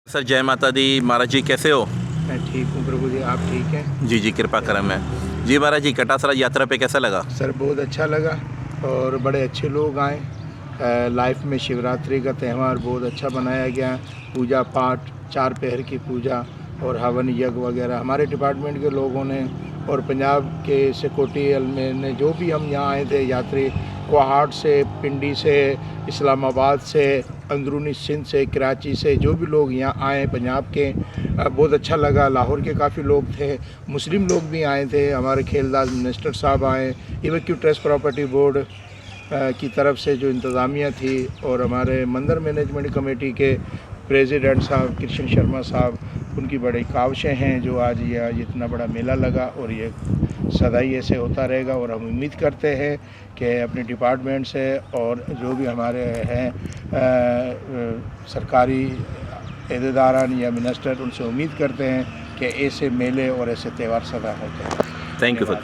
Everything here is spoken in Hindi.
सर जय माता दी। महाराज जी कैसे हो? मैं ठीक हूँ प्रभु जी, आप ठीक हैं? जी जी, कृपा करम है जी। महाराज जी कटासरा यात्रा पे कैसा लगा? सर बहुत अच्छा लगा और बड़े अच्छे लोग आए। लाइफ में शिवरात्रि का त्यौहार बहुत अच्छा मनाया गया। पूजा पाठ, 4 पहर की पूजा और हवन यज्ञ वगैरह हमारे डिपार्टमेंट के लोगों ने और पंजाब के सिक्योरिटी में ने जो भी हम यहाँ आए थे यात्री, कोहाट से, पिंडी से, इस्लामाबाद से, अंदरूनी सिंध से, कराची से, जो भी लोग यहाँ आए पंजाब के, बहुत अच्छा लगा। लाहौर के काफ़ी लोग थे, मुस्लिम लोग भी आए थे, हमारे खेलदास मिनिस्टर साहब आए, इवैक्यू ट्रस्ट प्रॉपर्टी बोर्ड की तरफ से जो इंतज़ामिया थी और हमारे मंदिर मैनेजमेंट कमेटी के प्रेसिडेंट साहब कृष्ण शर्मा साहब, उनकी बड़ी काविशें हैं जो आज ये इतना बड़ा मेला लगा और ये सदाई ऐसे होता रहेगा। और हम उम्मीद करते हैं कि अपने डिपार्टमेंट से और जो भी हमारे हैं सरकारी अहदेदारान या मिनिस्टर, उनसे उम्मीद करते हैं कि ऐसे मेले और ऐसे त्यौहार सदा होते हैं। Thank you sir.